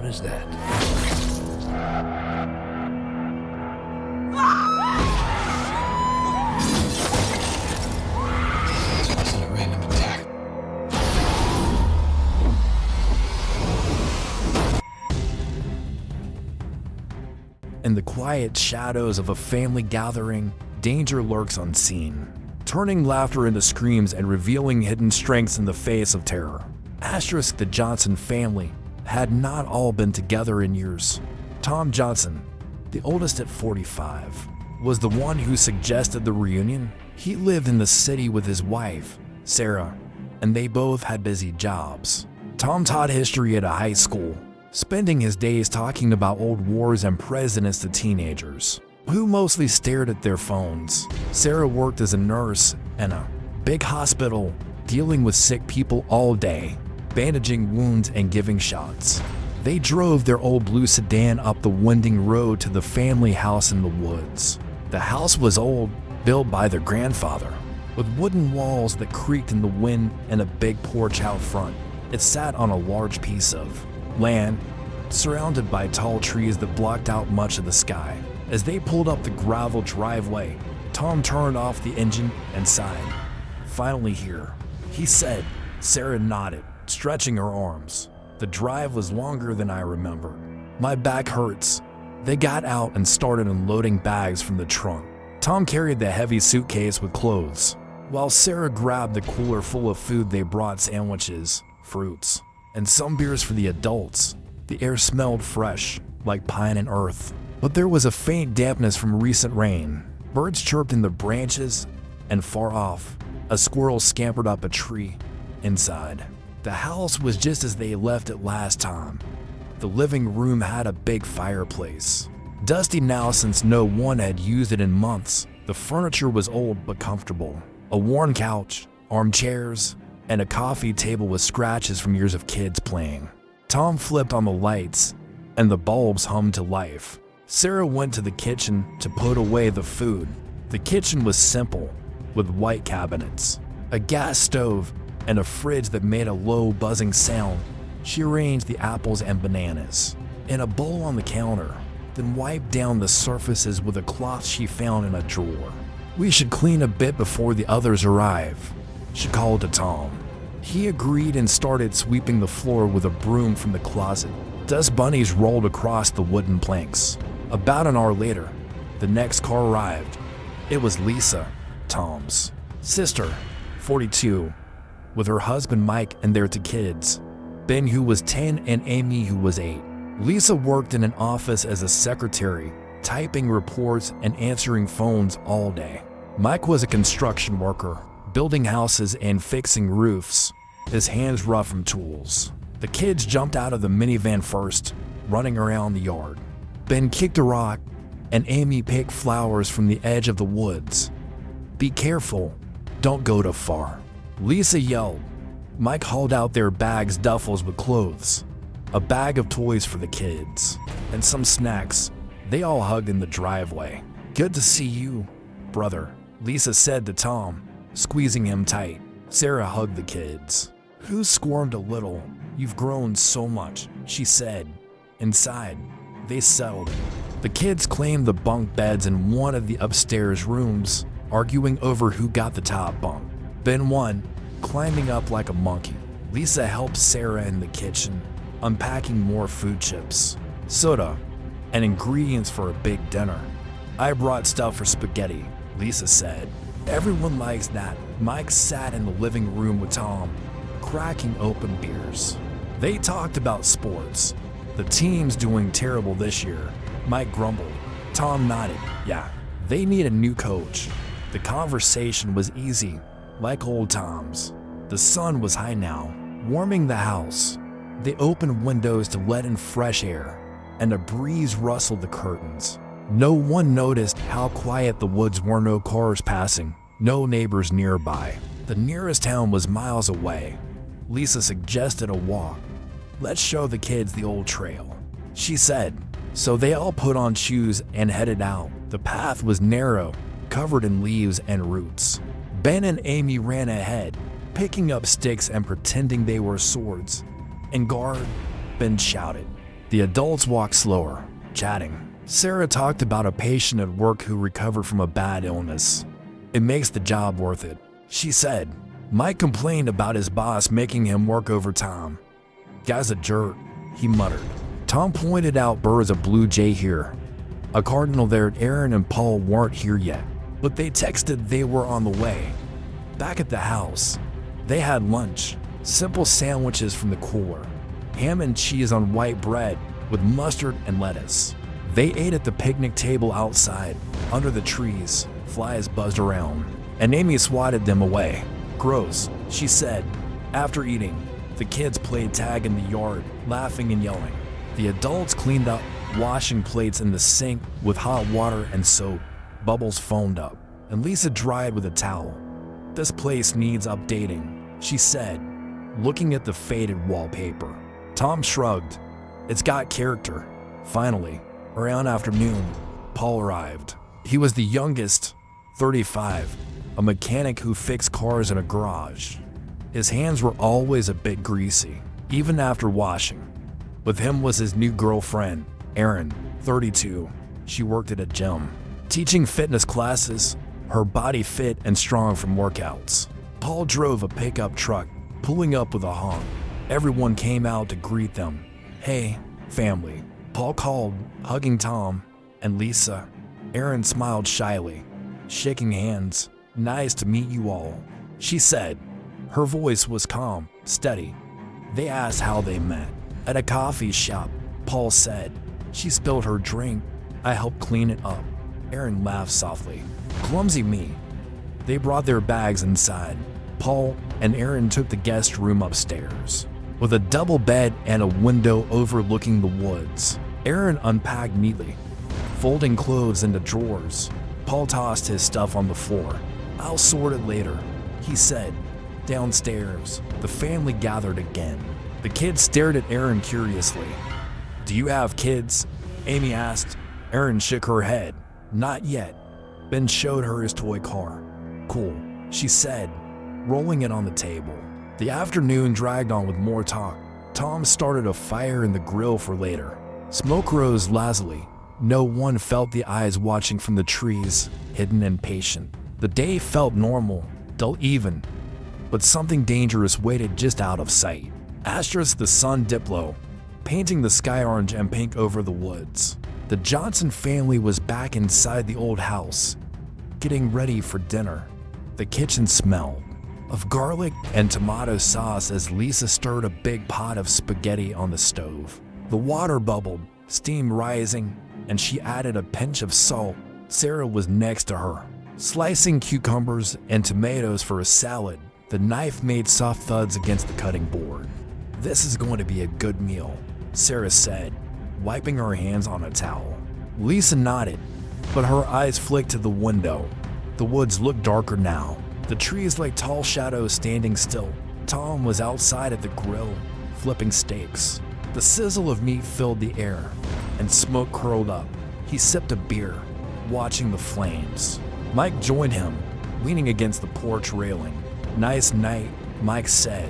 What is that? This wasn't a random attack. In the quiet shadows of a family gathering, danger lurks unseen, turning laughter into screams and revealing hidden strengths in the face of terror. Asterisk, the Johnson family had not all been together in years. Tom Johnson, the oldest at 45, was the one who suggested the reunion. He lived in the city with his wife, Sarah, and they both had busy jobs. Tom taught history at a high school, spending his days talking about old wars and presidents to teenagers, who mostly stared at their phones. Sarah worked as a nurse in a big hospital, dealing with sick people all day, bandaging wounds and giving shots. They drove their old blue sedan up the winding road to the family house in the woods. The house was old, built by their grandfather, with wooden walls that creaked in the wind and a big porch out front. It sat on a large piece of land, surrounded by tall trees that blocked out much of the sky. As they pulled up the gravel driveway, Tom turned off the engine and sighed. "Finally here," he said. Sarah nodded, stretching her arms. "The drive was longer than I remembered. My back hurts." They got out and started unloading bags from the trunk. Tom carried the heavy suitcase with clothes, while Sarah grabbed the cooler full of food. They brought sandwiches, fruits, and some beers for the adults. The air smelled fresh, like pine and earth, but there was a faint dampness from recent rain. Birds chirped in the branches, and far off, a squirrel scampered up a tree. Inside, the house was just as they left it last time. The living room had a big fireplace, dusty now since no one had used it in months. The furniture was old but comfortable. A worn couch, armchairs, and a coffee table with scratches from years of kids playing. Tom flipped on the lights, and the bulbs hummed to life. Sarah went to the kitchen to put away the food. The kitchen was simple, with white cabinets, a gas stove, and a fridge that made a low buzzing sound. She arranged the apples and bananas in a bowl on the counter, then wiped down the surfaces with a cloth she found in a drawer. "We should clean a bit before the others arrive," she called to Tom. He agreed and started sweeping the floor with a broom from the closet. Dust bunnies rolled across the wooden planks. About an hour later, the next car arrived. It was Lisa, Tom's sister, 42, with her husband Mike and their two kids, Ben, who was 10, and Amy, who was 8. Lisa worked in an office as a secretary, typing reports and answering phones all day. Mike was a construction worker, building houses and fixing roofs, his hands rough from tools. The kids jumped out of the minivan first, running around the yard. Ben kicked a rock, and Amy picked flowers from the edge of the woods. "Be careful, don't go too far," Lisa yelled. Mike hauled out their bags, duffels with clothes, a bag of toys for the kids, and some snacks. They all hugged in the driveway. "Good to see you, brother," Lisa said to Tom, squeezing him tight. Sarah hugged the kids, who squirmed a little. "You've grown so much," she said. Inside, they settled. The kids claimed the bunk beds in one of the upstairs rooms, arguing over who got the top bunk. Ben won, climbing up like a monkey. Lisa helped Sarah in the kitchen, unpacking more food chips, soda, and ingredients for a big dinner. "I brought stuff for spaghetti," Lisa said. "Everyone likes that." Mike sat in the living room with Tom, cracking open beers. They talked about sports. "The team's doing terrible this year," Mike grumbled. Tom nodded. "Yeah, they need a new coach." The conversation was easy, like old times. The sun was high now, warming the house. They opened windows to let in fresh air, and a breeze rustled the curtains. No one noticed how quiet the woods were. No cars passing, no neighbors nearby. The nearest town was miles away. Lisa suggested a walk. "Let's show the kids the old trail," she said. So they all put on shoes and headed out. The path was narrow, covered in leaves and roots. Ben and Amy ran ahead, picking up sticks and pretending they were swords. "En garde," Ben shouted. The adults walked slower, chatting. Sarah talked about a patient at work who recovered from a bad illness. It makes the job worth it, she said. Mike complained about his boss making him work overtime. Guy's a jerk, he muttered. Tom pointed out birds of blue jay here. A cardinal there. Erin and Paul weren't here yet, but they texted they were on the way. Back at the house, they had lunch, simple sandwiches from the cooler, ham and cheese on white bread with mustard and lettuce. They ate at the picnic table outside, under the trees. Flies buzzed around, and Amy swatted them away. Gross, she said. After eating, the kids played tag in the yard, laughing and yelling. The adults cleaned up, washing plates in the sink with hot water and soap. Bubbles foamed up, and Lisa dried with a towel. This place needs updating, she said, looking at the faded wallpaper. Tom shrugged. It's got character. Finally, around afternoon, Paul arrived. He was the youngest, 35, a mechanic who fixed cars in a garage. His hands were always a bit greasy, even after washing. With him was his new girlfriend, Erin, 32. She worked at a gym, teaching fitness classes, her body fit and strong from workouts. Paul drove a pickup truck, pulling up with a honk. Everyone came out to greet them. Hey, family, Paul called, hugging Tom and Lisa. Erin smiled shyly, shaking hands. Nice to meet you all, she said. Her voice was calm, steady. They asked how they met. At a coffee shop, Paul said. She spilled her drink. I helped clean it up. Erin laughed softly. Clumsy me. They brought their bags inside. Paul and Erin took the guest room upstairs, with a double bed and a window overlooking the woods. Erin unpacked neatly, folding clothes into drawers. Paul tossed his stuff on the floor. I'll sort it later, he said. Downstairs, the family gathered again. The kids stared at Erin curiously. Do you have kids? Amy asked. Erin shook her head. Not yet. Ben showed her his toy car. Cool, she said, rolling it on the table. The afternoon dragged on with more talk. Tom started a fire in the grill for later. Smoke rose lazily. No one felt the eyes watching from the trees, hidden and patient. The day felt normal, dull even, but something dangerous waited just out of sight. Asterisk the sun dipped low, painting the sky orange and pink over the woods. The Johnson family was back inside the old house, getting ready for dinner. The kitchen smelled of garlic and tomato sauce as Lisa stirred a big pot of spaghetti on the stove. The water bubbled, steam rising, and she added a pinch of salt. Sarah was next to her, slicing cucumbers and tomatoes for a salad. The knife made soft thuds against the cutting board. This is going to be a good meal, Sarah said, wiping her hands on a towel. Lisa nodded, but her eyes flicked to the window. The woods looked darker now, the trees like tall shadows standing still. Tom was outside at the grill, flipping steaks. The sizzle of meat filled the air, and smoke curled up. He sipped a beer, watching the flames. Mike joined him, leaning against the porch railing. Nice night, Mike said,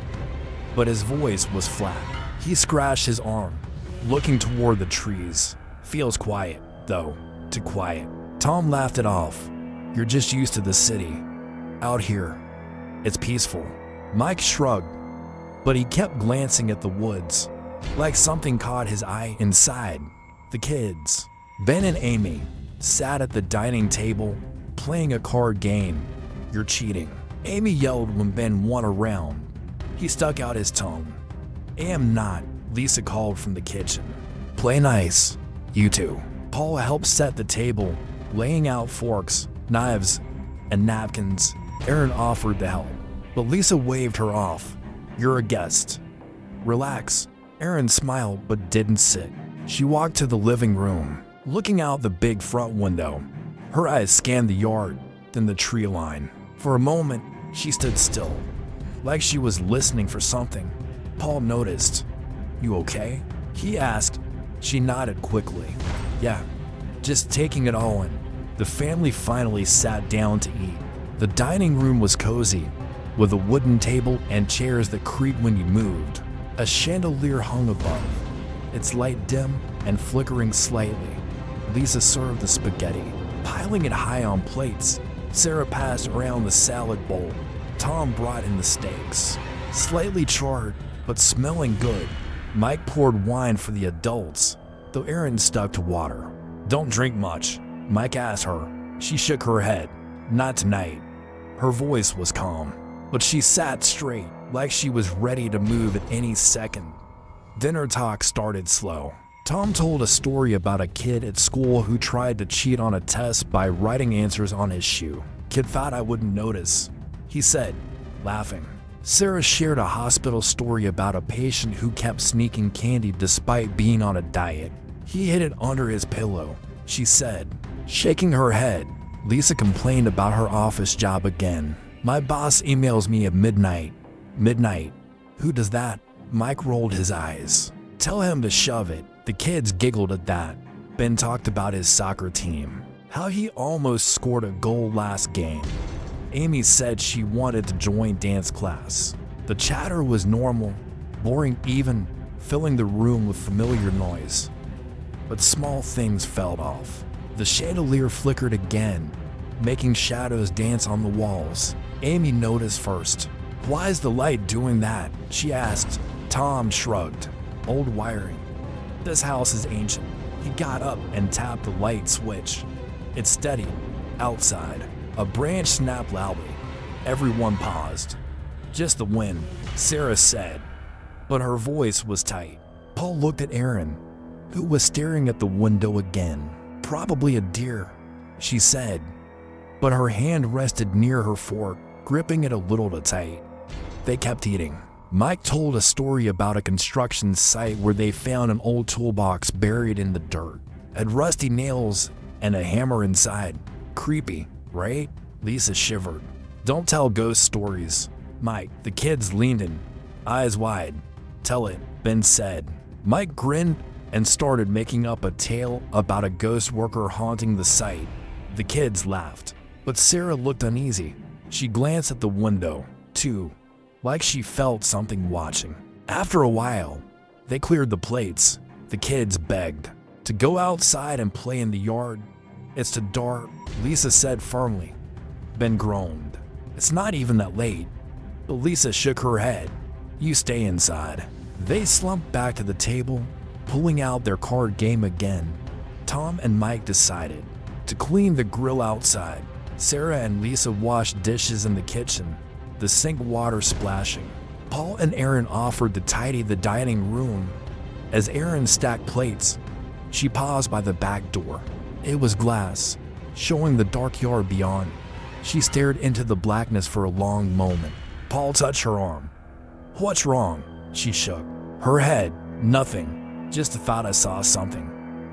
but his voice was flat. He scratched his arm, looking toward the trees. Feels quiet, though, too quiet. Tom laughed it off. You're just used to the city. Out here, it's peaceful. Mike shrugged, but he kept glancing at the woods, like something caught his eye inside. The kids, Ben and Amy, sat at the dining table, playing a card game. You're cheating, Amy yelled when Ben won a round. He stuck out his tongue. Am not, Lisa called from the kitchen. Play nice, you two. Paul helped set the table, laying out forks, knives, and napkins. Erin offered to help, but Lisa waved her off. You're a guest. Relax. Erin smiled but didn't sit. She walked to the living room, looking out the big front window. Her eyes scanned the yard, then the tree line. For a moment, she stood still, like she was listening for something. Paul noticed. You okay? He asked. She nodded quickly. Yeah, just taking it all in. The family finally sat down to eat. The dining room was cozy, with a wooden table and chairs that creaked when you moved. A chandelier hung above, its light dim and flickering slightly. Lisa served the spaghetti, piling it high on plates. Sarah passed around the salad bowl. Tom brought in the steaks, slightly charred but smelling good. Mike poured wine for the adults, though Erin stuck to water. "Don't drink much," Mike asked her. She shook her head. "Not tonight." Her voice was calm, but she sat straight, like she was ready to move at any second. Dinner talk started slow. Tom told a story about a kid at school who tried to cheat on a test by writing answers on his shoe. "Kid thought I wouldn't notice," he said, laughing. Sarah shared a hospital story about a patient who kept sneaking candy despite being on a diet. "He hid it under his pillow," she said, shaking her head. Lisa complained about her office job again. "My boss emails me at midnight." "Midnight? Who does that?" Mike rolled his eyes. "Tell him to shove it." The kids giggled at that. Ben talked about his soccer team, how he almost scored a goal last game. Amy said she wanted to join dance class. The chatter was normal, boring even, filling the room with familiar noise. But small things fell off. The chandelier flickered again, making shadows dance on the walls. Amy noticed first. "Why is the light doing that?" she asked. Tom shrugged. "Old wiring. This house is ancient." He got up and tapped the light switch. It steadied. Outside, a branch snapped loudly. Everyone paused. "Just the wind," Sarah said, but her voice was tight. Paul looked at Erin, who was staring at the window again. "Probably a deer," she said, but her hand rested near her fork, gripping it a little too tight. They kept eating. Mike told a story about a construction site where they found an old toolbox buried in the dirt. It had rusty nails and a hammer inside. "Creepy, right?" Lisa shivered. "Don't tell ghost stories, Mike." The kids leaned in, eyes wide. "Tell it," Ben said. Mike grinned and started making up a tale about a ghost worker haunting the site. The kids laughed, but Sarah looked uneasy. She glanced at the window, too, like she felt something watching. After a while, they cleared the plates. The kids begged to go outside and play in the yard. "It's too dark," Lisa said firmly. Ben groaned. "It's not even that late." But Lisa shook her head. "You stay inside." They slumped back to the table, pulling out their card game again. Tom and Mike decided to clean the grill outside. Sarah and Lisa washed dishes in the kitchen, the sink water splashing. Paul and Erin offered to tidy the dining room. As Erin stacked plates, she paused by the back door. It was glass, showing the dark yard beyond. She stared into the blackness for a long moment. Paul touched her arm. "What's wrong?" She shook her head. "Nothing. Just thought I saw something."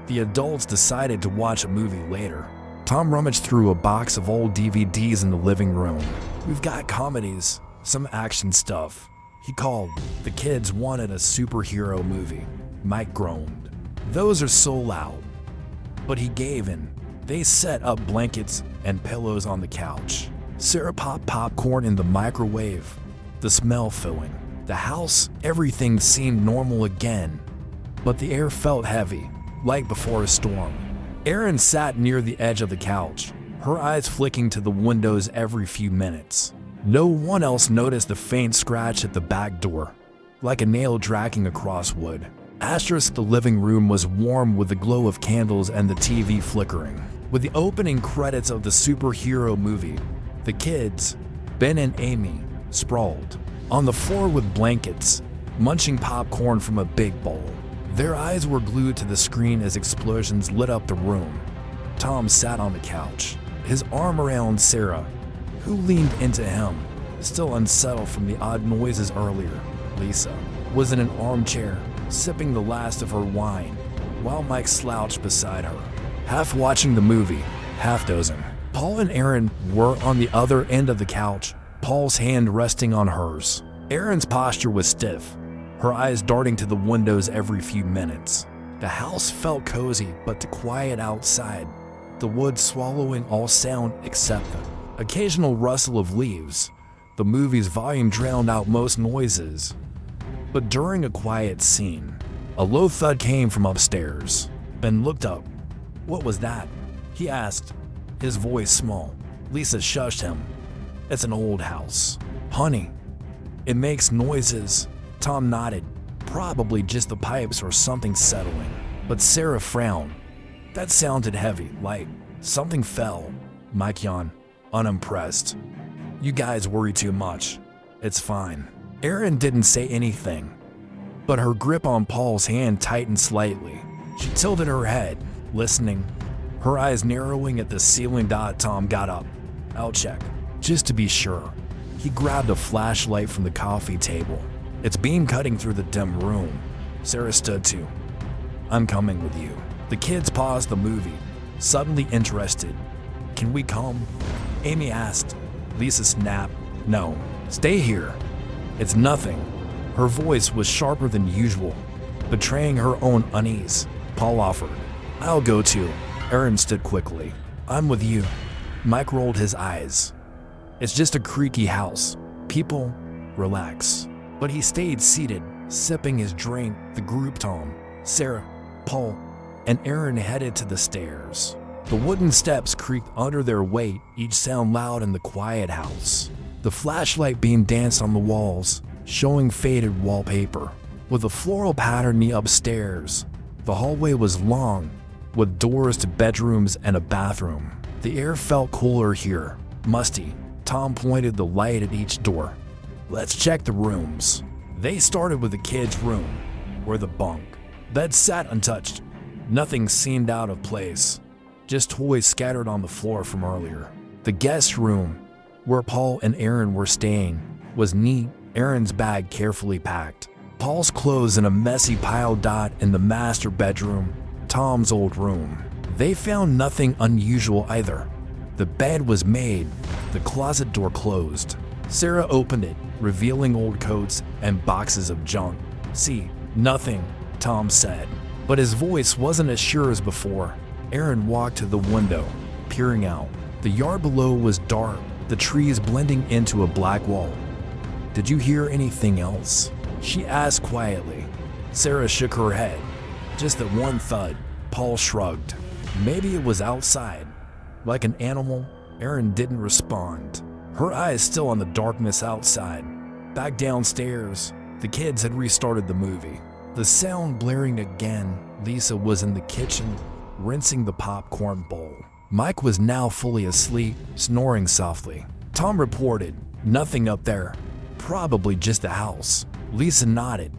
The adults decided to watch a movie later. Tom rummaged through a box of old DVDs in the living room. "We've got comedies, some action stuff," he called. The kids wanted a superhero movie. Mike groaned. "Those are so loud." But he gave in. They set up blankets and pillows on the couch. Sarah popped popcorn in the microwave, the smell filling the house. Everything seemed normal again, but the air felt heavy, like before a storm. Erin sat near the edge of the couch, her eyes flicking to the windows every few minutes. No one else noticed the faint scratch at the back door, like a nail dragging across wood. The living room was warm with the glow of candles and the TV flickering. With the opening credits of the superhero movie, the kids, Ben and Amy, sprawled on the floor with blankets, munching popcorn from a big bowl. Their eyes were glued to the screen as explosions lit up the room. Tom sat on the couch, his arm around Sarah, who leaned into him, still unsettled from the odd noises earlier. Lisa was in an armchair, sipping the last of her wine, while Mike slouched beside her, half watching the movie, half dozing. Paul and Erin were on the other end of the couch, Paul's hand resting on hers. Erin's posture was stiff, her eyes darting to the windows every few minutes. The house felt cozy but quiet outside, the woods swallowing all sound except the occasional rustle of leaves. The movie's volume drowned out most noises. But during a quiet scene, A low thud came from upstairs. Ben looked up. "What was that?" he asked, his voice small. Lisa shushed him. "It's an old house. Honey, it makes noises." Tom nodded. "Probably just the pipes or something settling." But Sarah frowned. "That sounded heavy, like something fell." Mike yawned, unimpressed. "You guys worry too much. It's fine." Erin didn't say anything, but her grip on Paul's hand tightened slightly. She tilted her head, listening, her eyes narrowing at the ceiling. Tom got up. "I'll check, just to be sure." He grabbed a flashlight from the coffee table, its beam cutting through the dim room. Sarah stood too. "I'm coming with you." The kids paused the movie, suddenly interested. "Can we come?" Amy asked. Lisa snapped. "No, stay here. It's nothing." Her voice was sharper than usual, betraying her own unease. Paul offered. "I'll go too." Erin stood quickly. "I'm with you." Mike rolled his eyes. "It's just a creaky house. People, relax." But he stayed seated, sipping his drink. The group, Tom, Sarah, Paul, and Erin, headed to the stairs. The wooden steps creaked under their weight, each sound loud in the quiet house. The flashlight beam danced on the walls, showing faded wallpaper. With a floral pattern upstairs, the hallway was long, with doors to bedrooms and a bathroom. The air felt cooler here, musty. Tom pointed the light at each door. "Let's check the rooms." They started with the kids' room, where the bunk bed sat untouched. Nothing seemed out of place, just toys scattered on the floor from earlier. The guest room, where Paul and Erin were staying, was neat, Erin's bag carefully packed. Paul's clothes in a messy pile. In the master bedroom, Tom's old room. They found nothing unusual either. The bed was made, the closet door closed. Sarah opened it, revealing old coats and boxes of junk. "See, nothing," Tom said, but his voice wasn't as sure as before. Erin walked to the window, peering out. The yard below was dark, the trees blending into a black wall. "Did you hear anything else?" she asked quietly. Sarah shook her head. "Just that one thud." Paul shrugged. "Maybe it was outside, like an animal." Erin didn't respond, her eyes still on the darkness outside. Back downstairs, the kids had restarted the movie. The sound blaring again. Lisa was in the kitchen, rinsing the popcorn bowl. Mike was now fully asleep, snoring softly. Tom reported, "Nothing up there. Probably just the house." Lisa nodded,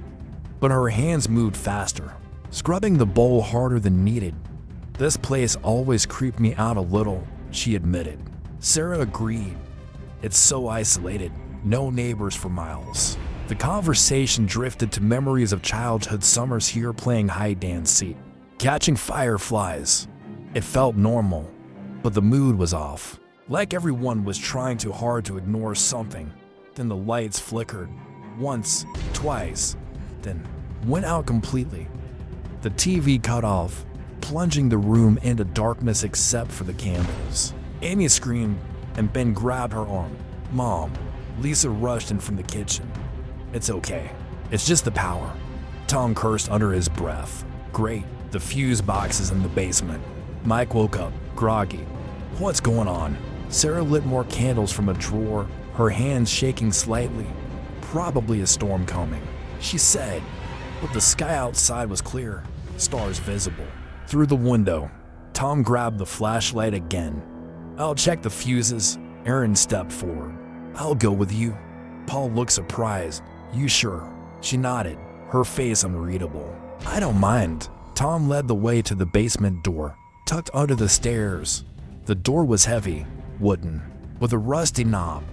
but her hands moved faster, scrubbing the bowl harder than needed. "This place always creeped me out a little," she admitted. Sarah agreed. "It's so isolated, no neighbors for miles." The conversation drifted to memories of childhood summers here, playing hide and seek, catching fireflies. It felt normal, but the mood was off, like everyone was trying too hard to ignore something. Then the lights flickered, once, twice, then went out completely. The TV cut off, plunging the room into darkness except for the candles. Amy screamed, and Ben grabbed her arm. "Mom." Lisa rushed in from the kitchen. "It's okay. It's just the power." Tom cursed under his breath. "Great, the fuse box is in the basement." Mike woke up, groggy. "What's going on?" Sarah lit more candles from a drawer, her hands shaking slightly. "Probably a storm coming," she said, but the sky outside was clear, stars visible. Through the window, Tom grabbed the flashlight again. "I'll check the fuses." Erin stepped forward. "I'll go with you." Paul looked surprised. "You sure?" She nodded, her face unreadable. "I don't mind." Tom led the way to the basement door, tucked under the stairs. The door was heavy, wooden, with a rusty knob.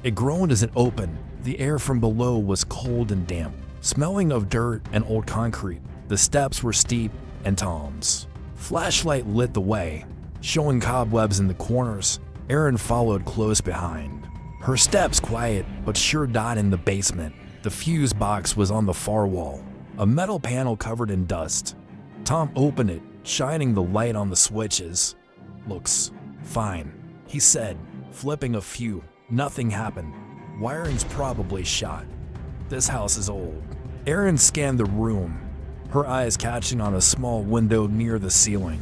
It groaned as it opened. The air from below was cold and damp, smelling of dirt and old concrete. The steps were steep, and Tom's flashlight lit the way, showing cobwebs in the corners. Erin followed close behind, her steps quiet but sure. In the basement, the fuse box was on the far wall, a metal panel covered in dust. Tom opened it, shining the light on the switches. "Looks fine," he said, flipping a few. Nothing happened. Wiring's probably shot. This house is old. Erin scanned the room. her eyes catching on a small window near the ceiling.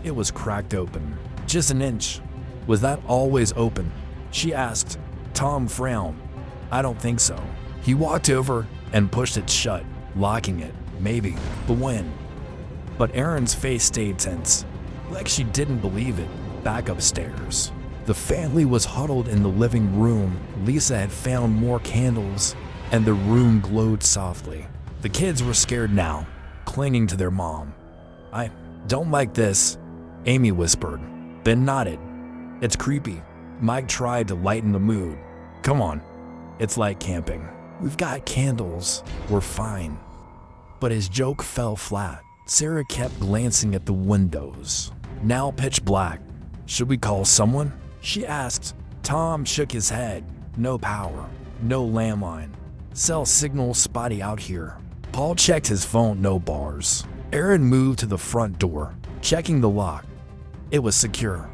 It was cracked open, just an inch. Was that always open? She asked. Tom frowned. I don't think so. He walked over and pushed it shut, locking it. Maybe, but when? But Erin's face stayed tense, like she didn't believe it. Back upstairs, the family was huddled in the living room. Lisa had found more candles, and the room glowed softly. The kids were scared now, clinging to their mom. I don't like this, Amy whispered. Ben nodded. It's creepy. Mike tried to lighten the mood. Come on, it's like camping. We've got candles, we're fine. But his joke fell flat. Sarah kept glancing at the windows, now pitch black. Should we call someone? She asked. Tom shook his head. No power, no landline. Cell signal spotty out here. Paul checked his phone, no bars. Erin moved to the front door, checking the lock. It was secure,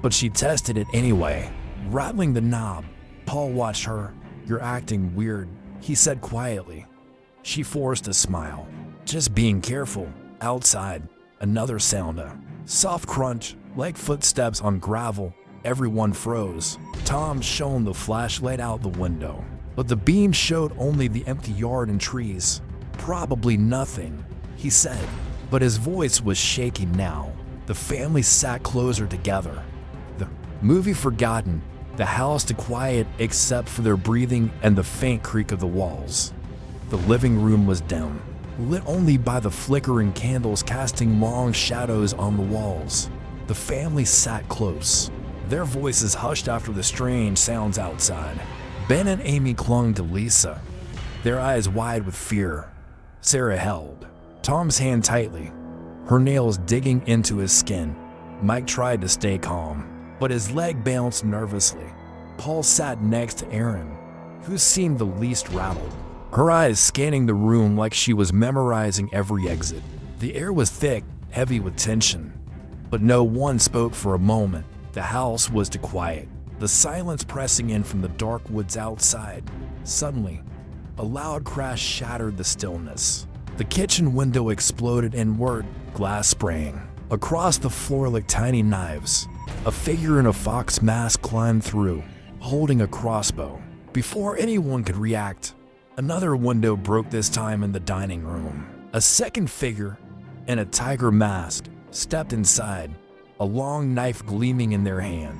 but she tested it anyway, rattling the knob. Paul watched her. You're acting weird, he said quietly. She forced a smile. Just being careful. Outside, another sound, a soft crunch, like footsteps on gravel. Everyone froze. Tom shone the flashlight out the window, but the beam showed only the empty yard and trees. Probably nothing, he said, but his voice was shaking now. The family sat closer together. The movie forgotten, the house to quiet except for their breathing and the faint creak of the walls. The living room was dim, lit only by the flickering candles casting long shadows on the walls. The family sat close, their voices hushed after the strange sounds outside. Ben and Amy clung to Lisa, their eyes wide with fear. Sarah held Tom's hand tightly, her nails digging into his skin. Mike tried to stay calm, but his leg bounced nervously. Paul sat next to Erin, who seemed the least rattled, her eyes scanning the room like she was memorizing every exit. The air was thick, heavy with tension, but no one spoke for a moment. The house was too quiet, the silence pressing in from the dark woods outside. Suddenly, a loud crash shattered the stillness. The kitchen window exploded inward, glass spraying across the floor like tiny knives. A figure in a fox mask climbed through, holding a crossbow. Before anyone could react, another window broke, this time in the dining room. A second figure, in a tiger mask, stepped inside, a long knife gleaming in their hand.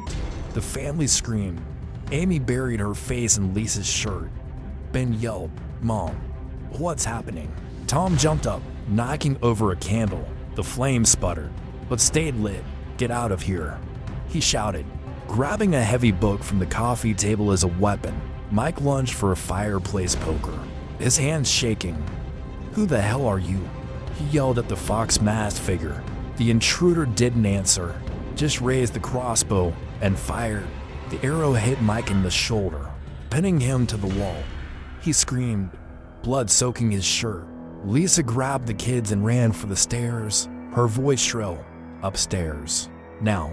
The family screamed. Amy buried her face in Lisa's shirt. Ben yelled, Mom, what's happening? Tom jumped up, knocking over a candle. The flame sputtered, but stayed lit. Get out of here, he shouted, grabbing a heavy book from the coffee table as a weapon. Mike lunged for a fireplace poker, his hands shaking. Who the hell are you? He yelled at the fox masked figure. The intruder didn't answer, just raised the crossbow and fired. The arrow hit Mike in the shoulder, pinning him to the wall. He screamed, blood soaking his shirt. Lisa grabbed the kids and ran for the stairs, her voice shrill. Upstairs. Now.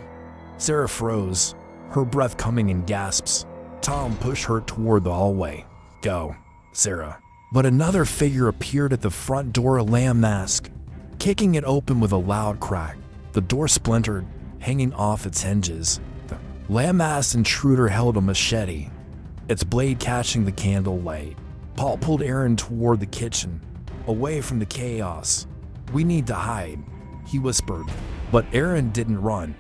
Sarah froze, her breath coming in gasps. Tom pushed her toward the hallway. Go, Sarah. But another figure appeared at the front door, a lamb mask, kicking it open with a loud crack. The door splintered, hanging off its hinges. The lamb masked intruder held a machete, its blade catching the candle light. Paul pulled Erin toward the kitchen, away from the chaos. We need to hide, he whispered. But Erin didn't run.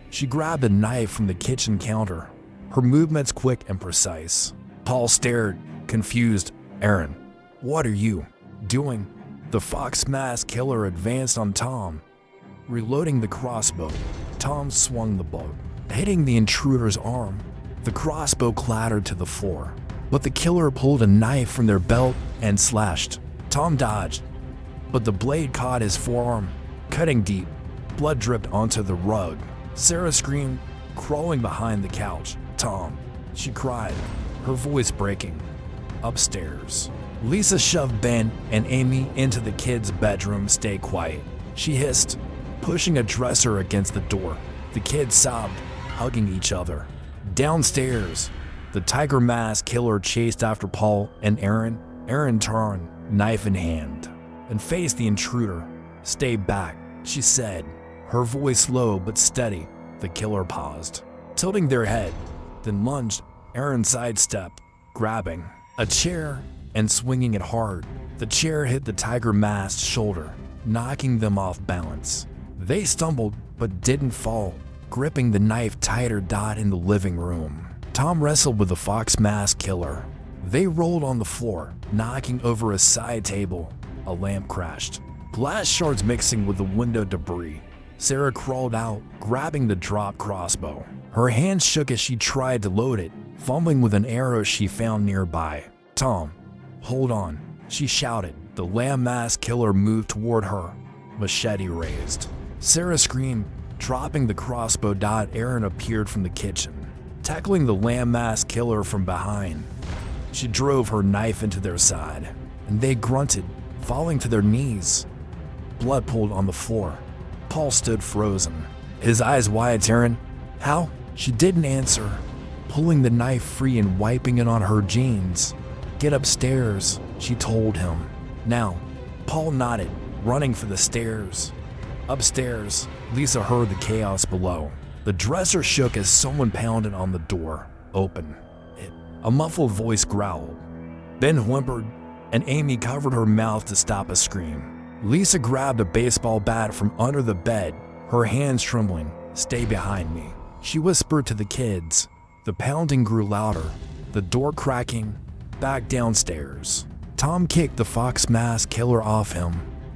She grabbed a knife from the kitchen counter, her movements quick and precise. Paul stared, confused. Erin, what are you doing? The fox mask killer advanced on Tom. Reloading the crossbow, Tom swung the bow, hitting the intruder's arm. The crossbow clattered to the floor, but the killer pulled a knife from their belt and slashed. Tom dodged, but the blade caught his forearm, cutting deep. Blood dripped onto the rug. Sarah screamed, crawling behind the couch. Tom, she cried, her voice breaking. Upstairs, Lisa shoved Ben and Amy into the kids' bedroom. Stay quiet, she hissed, pushing a dresser against the door. The kids sobbed, hugging each other. Downstairs, the tiger mask killer chased after Paul and Erin. Erin turned, knife in hand. and face the intruder. "Stay back," she said, her voice low but steady. The killer paused, tilting their head, then lunged. Erin sidestepped, grabbing a chair and swinging it hard. The chair hit the tiger mask's shoulder, knocking them off balance. They stumbled but didn't fall, gripping the knife tighter. In the living room, Tom wrestled with the fox mask killer. They rolled on the floor, knocking over a side table. A lamp crashed, glass shards mixing with the window debris. Sarah crawled out, grabbing the dropped crossbow. Her hands shook as she tried to load it, fumbling with an arrow she found nearby. "Tom, hold on," she shouted. The lamb mask killer moved toward her, machete raised. Sarah screamed, dropping the crossbow. Erin appeared from the kitchen, tackling the lamb mask killer from behind. She drove her knife into their side, and they grunted, falling to their knees. Blood pooled on the floor. Paul stood frozen, his eyes wide. "Erin, how?" She didn't answer, pulling the knife free and wiping it on her jeans. "Get upstairs," she told him. "Now." Paul nodded, running for the stairs. Upstairs, Lisa heard the chaos below. The dresser shook as someone pounded on the door. "Open it." A muffled voice growled. Ben whimpered, and Amy covered her mouth to stop a scream. Lisa grabbed a baseball bat from under the bed, her hands trembling. "Stay behind me," she whispered to the kids. The pounding grew louder, the door cracking. Back downstairs, Tom kicked the fox mask killer off him,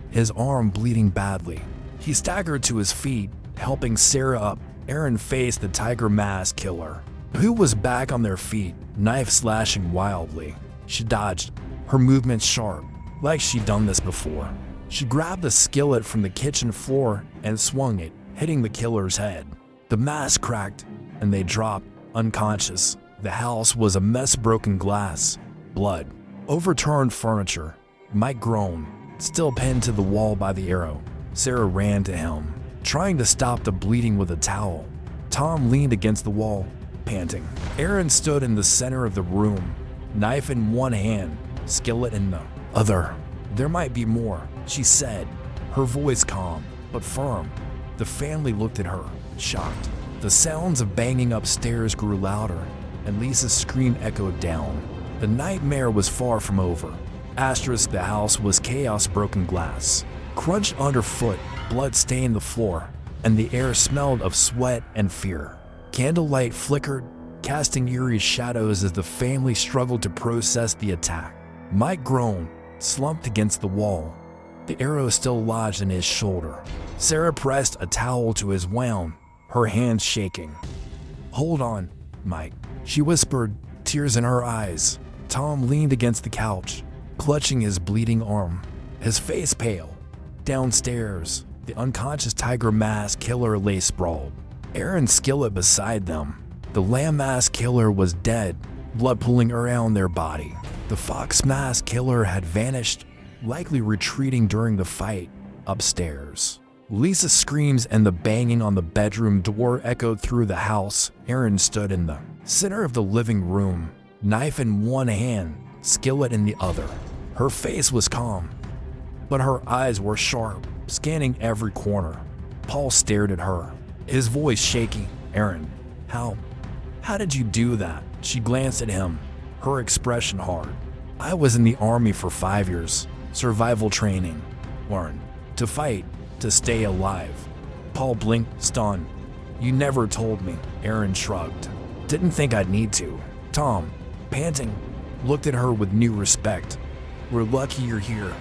his arm bleeding badly. He staggered to his feet, helping Sarah up. Erin faced the tiger mask killer, who was back on their feet, knife slashing wildly. She dodged, her movements sharp, like she'd done this before. She grabbed the skillet from the kitchen floor and swung it, hitting the killer's head. The mask cracked, and they dropped, unconscious. The house was a mess, broken glass, blood, overturned furniture. Mike groaned, still pinned to the wall by the arrow. Sarah ran to him, trying to stop the bleeding with a towel. Tom leaned against the wall, panting. Erin stood in the center of the room, knife in one hand, skillet in the other. "There might be more," she said, her voice calm but firm. The family looked at her, shocked. The sounds of banging upstairs grew louder, and Lisa's scream echoed down. The nightmare was far from over. The house was chaos, broken glass crunched underfoot, blood stained the floor, and the air smelled of sweat and fear. Candlelight flickered, casting eerie shadows as the family struggled to process the attack. Mike groaned, slumped against the wall, the arrow still lodged in his shoulder. Sarah pressed a towel to his wound, her hands shaking. "Hold on, Mike," she whispered, tears in her eyes. Tom leaned against the couch, clutching his bleeding arm, his face pale. Downstairs, the unconscious tiger mask killer lay sprawled, Erin's skillet beside them. The lamb mask killer was dead, blood pooling around their body. The fox mask killer had vanished, likely retreating during the fight. Upstairs, Lisa's screams and the banging on the bedroom door echoed through the house. Erin stood in the center of the living room, knife in one hand, skillet in the other. Her face was calm, but her eyes were sharp, scanning every corner. Paul stared at her, his voice shaky. "Erin, how did you do that?" She glanced at him, her expression hard. "I was in the army for 5 years, survival training. Learned to fight, to stay alive." Paul blinked, stunned. "You never told me." Erin shrugged. "Didn't think I'd need to." Tom, panting, looked at her with new respect. "We're lucky you're here.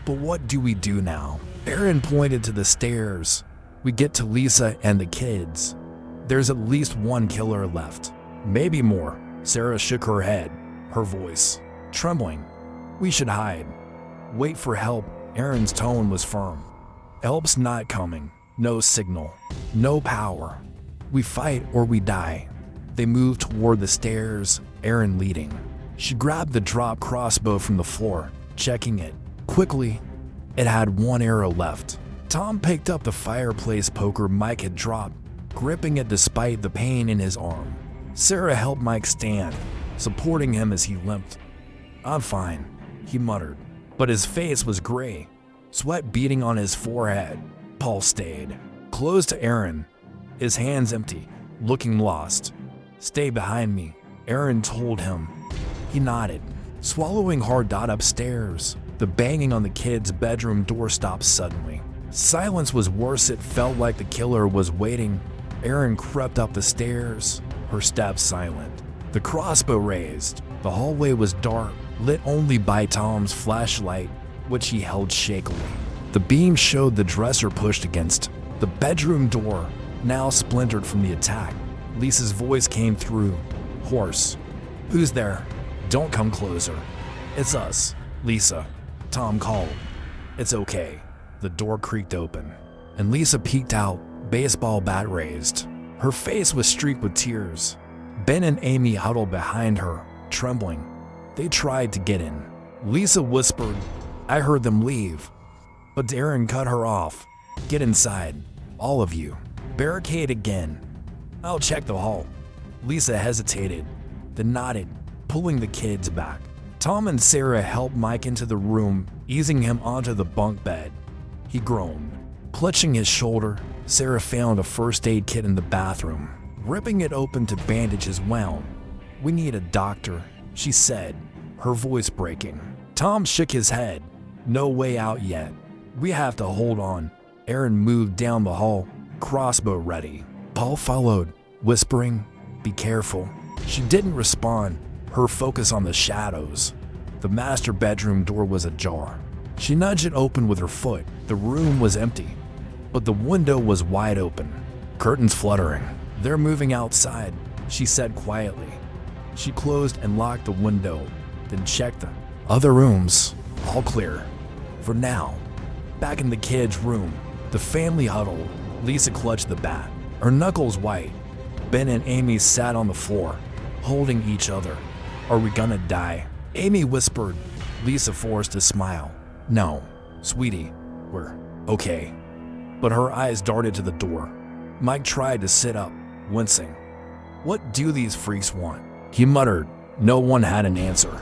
But what do we do now?" Erin pointed to the stairs. "We get to Lisa and the kids. There's at least one killer left. Maybe more." Sarah shook her head, her voice trembling. "We should hide. Wait for help." Erin's tone was firm. "Help's not coming. No signal. No power. We fight or we die." They moved toward the stairs, Erin leading. She grabbed the dropped crossbow from the floor, checking it. Quickly, it had one arrow left. Tom picked up the fireplace poker Mike had dropped, gripping it despite the pain in his arm. Sarah helped Mike stand, supporting him as he limped. "I'm fine," he muttered, but his face was gray. sweat beading on his forehead. Paul stayed close to Erin, his hands empty, looking lost. "Stay behind me," Erin told him. He nodded, swallowing hard. Upstairs, the banging on the kid's bedroom door stopped suddenly. Silence was worse. It felt like the killer was waiting. Erin crept up the stairs, her steps silent, the crossbow raised. The hallway was dark, lit only by Tom's flashlight, which he held shakily. The beam showed the dresser pushed against the bedroom door, now splintered from the attack. Lisa's voice came through, hoarse. "Who's there? Don't come closer." "It's us, Lisa," Tom called. "It's okay." The door creaked open, and Lisa peeked out, baseball bat raised. Her face was streaked with tears. Ben and Amy huddled behind her, trembling. They tried to get in. Lisa whispered, "I heard them leave." But Erin cut her off. "Get inside, all of you. Barricade again. I'll check the hall." Lisa hesitated, then nodded, pulling the kids back. Tom and Sarah helped Mike into the room, easing him onto the bunk bed. He groaned. Clutching his shoulder, Sarah found a first aid kit in the bathroom, ripping it open to bandage his wound. "We need a doctor," she said, her voice breaking. Tom shook his head. "No way out yet. We have to hold on." Erin moved down the hall, crossbow ready. Paul followed, whispering, "Be careful." She didn't respond, her focus on the shadows. The master bedroom door was ajar. She nudged it open with her foot. The room was empty, but the window was wide open, curtains fluttering. "They're moving outside," she said quietly. She closed and locked the window, then checked the other rooms. All clear. For now. Back in the kids' room, the family huddled. Lisa clutched the bat, her knuckles white. Ben and Amy sat on the floor, holding each other. "Are we gonna die?" Amy whispered. Lisa forced a smile. "No, sweetie, we're okay." But her eyes darted to the door. Mike tried to sit up, wincing. "What do these freaks want?" He muttered. No one had an answer.